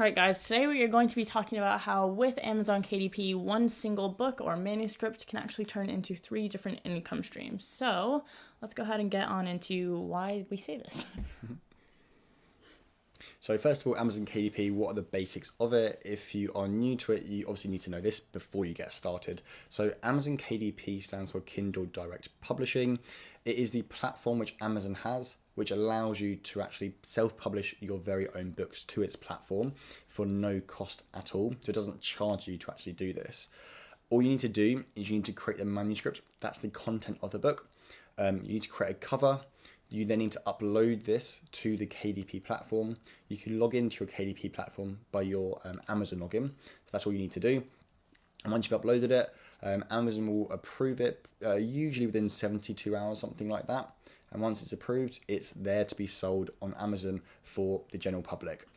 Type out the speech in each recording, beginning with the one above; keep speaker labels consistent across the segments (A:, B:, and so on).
A: Alright guys, today we are going to be talking about how with Amazon KDP, one single book or manuscript can actually turn into 3 different income streams. So let's go ahead and get on into why we say this.
B: So first of all, Amazon KDP, what are the basics of it? If you are new to it, you obviously need to know this before you get started. So Amazon KDP stands for Kindle Direct Publishing. It is the platform which Amazon has, which allows you to actually self-publish your very own books to its platform for no cost at all. So it doesn't charge you to actually do this. All you need to do is you need to create the manuscript. That's the content of the book. You need to create a cover. You then need to upload this to the KDP platform. You can log into your KDP platform by your Amazon login. So that's all you need to do. And once you've uploaded it, Amazon will approve it, usually within 72 hours, something like that. And once it's approved, it's there to be sold on Amazon for the general public.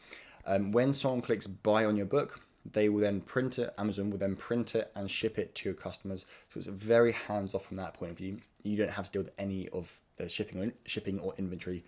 B: When someone clicks buy on your book, they will then print it. Amazon will then print it and ship it to your customers. So it's very hands-off from that point of view. You don't have to deal with any of the shipping or inventory,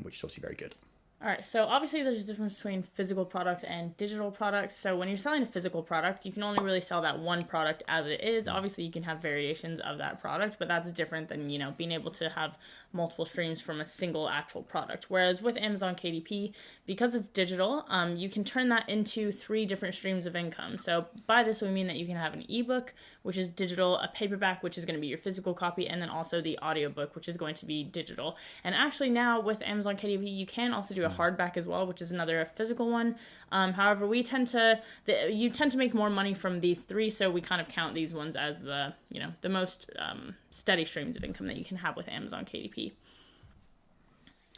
B: which is obviously very good.
A: Alright, so obviously there's a difference between physical products and digital products. So when you're selling a physical product, you can only really sell that one product as it is. Obviously you can have variations of that product, but that's different than, being able to have multiple streams from a single actual product. Whereas with Amazon KDP, because it's digital, you can turn that into 3 different streams of income. So by this we mean that you can have an ebook, which is digital, a paperback, which is going to be your physical copy, and then also the audiobook, which is going to be digital. And actually now with Amazon KDP, you can also do a hardback as well, which is another physical one. However, you tend to make more money from these 3, so we kind of count these ones as the most steady streams of income that you can have with Amazon KDP.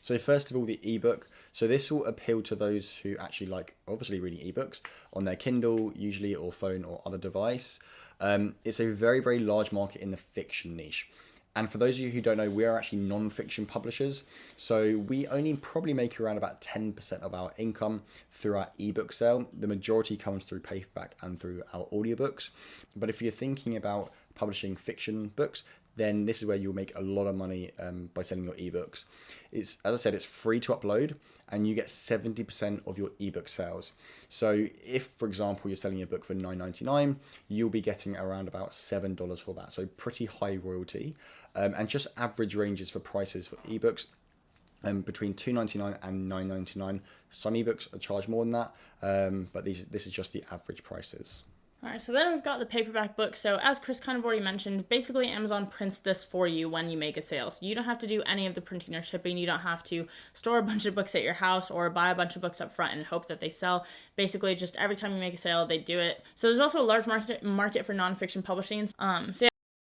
B: So first of all, the ebook. So this will appeal to those who actually like obviously reading ebooks on their Kindle usually, or phone or other device. It's a very, very large market in the fiction niche. And for those of you who don't know, we are actually non-fiction publishers. So we only probably make around about 10% of our income through our ebook sale. The majority comes through paperback and through our audiobooks. But if you're thinking about publishing fiction books, then this is where you'll make a lot of money by selling your ebooks. As I said, it's free to upload and you get 70% of your ebook sales. So if, for example, you're selling your book for $9.99, you'll be getting around about $7 for that. So pretty high royalty. And just average ranges for prices for ebooks between $2.99 and $9.99. Some ebooks are charged more than that, but this is just the average prices.
A: Alright, so then we've got the paperback book. So as Chris kind of already mentioned, basically Amazon prints this for you when you make a sale. So you don't have to do any of the printing or shipping. You don't have to store a bunch of books at your house or buy a bunch of books up front and hope that they sell. Basically, just every time you make a sale, they do it. So there's also a large market for nonfiction publishing.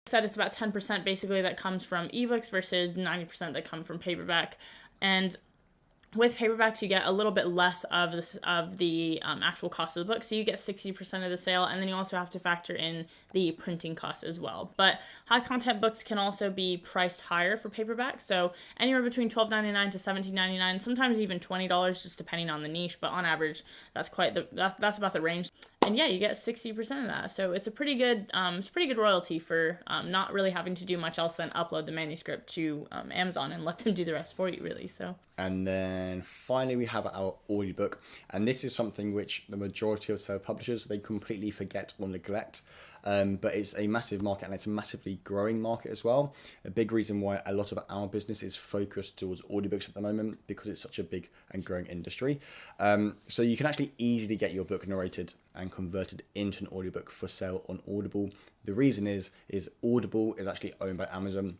A: Said it's about 10% basically that comes from ebooks versus 90% that come from paperback. And with paperbacks, you get a little bit less of the actual cost of the book, so you get 60% of the sale, and then you also have to factor in the printing costs as well. But high content books can also be priced higher for paperback, so anywhere between $12.99 to $17.99, sometimes even $20, just depending on the niche. But on average, that's about the range. And yeah, you get 60% of that, so it's a pretty good royalty for not really having to do much else than upload the manuscript to Amazon and let them do the rest for you, really. So.
B: And then finally we have our audiobook, and this is something which the majority of self-publishers, they completely forget or neglect. But it's a massive market, and it's a massively growing market as well. A big reason why a lot of our business is focused towards audiobooks at the moment, because it's such a big and growing industry. So you can actually easily get your book narrated and converted into an audiobook for sale on Audible. The reason is Audible is actually owned by Amazon.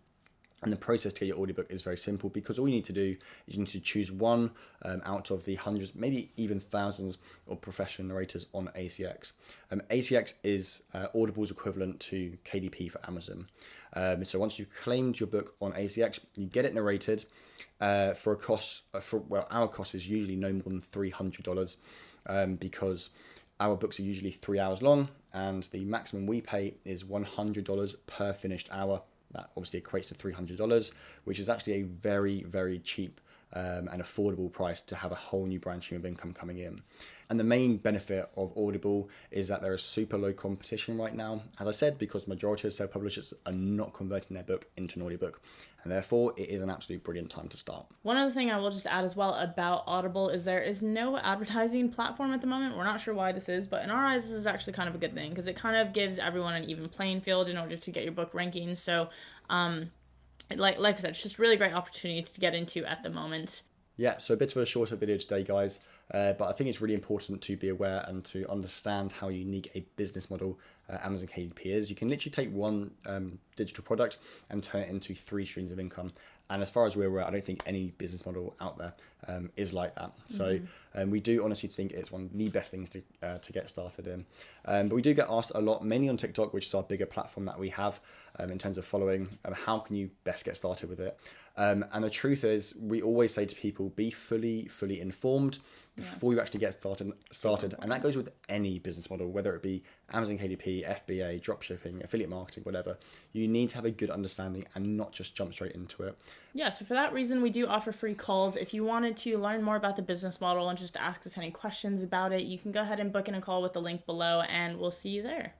B: And the process to get your audiobook is very simple, because all you need to do is you need to choose one out of the hundreds, maybe even thousands of professional narrators on ACX. ACX is Audible's equivalent to KDP for Amazon. So once you've claimed your book on ACX, you get it narrated for a cost. Our cost is usually no more than $300 because our books are usually 3 hours long, and the maximum we pay is $100 per finished hour. That obviously equates to $300, which is actually a very, very cheap and affordable price to have a whole new brand stream of income coming in. And the main benefit of Audible is that there is super low competition right now, as I said, because majority of self-publishers are not converting their book into an audiobook. And therefore, it is an absolute brilliant time to start.
A: One other thing I will just add as well about Audible is there is no advertising platform at the moment. We're not sure why this is, but in our eyes, this is actually kind of a good thing because it kind of gives everyone an even playing field in order to get your book ranking. So, like I said, it's just a really great opportunity to get into at the moment.
B: Yeah, so a bit of a shorter video today, guys, but I think it's really important to be aware and to understand how unique a business model Amazon KDP is. You can literally take one digital product and turn it into 3 streams of income. And as far as we're aware, I don't think any business model out there is like that. So we do honestly think it's one of the best things to get started in. But we do get asked a lot, mainly on TikTok, which is our bigger platform that we have in terms of following. How can you best get started with it? And the truth is, we always say to people, be fully informed before you actually get started. And that goes with any business model, whether it be Amazon KDP, FBA, dropshipping, affiliate marketing, whatever. You need to have a good understanding and not just jump straight into it.
A: Yeah, so for that reason, we do offer free calls. If you wanted to learn more about the business model and just ask us any questions about it, you can go ahead and book in a call with the link below, and we'll see you there.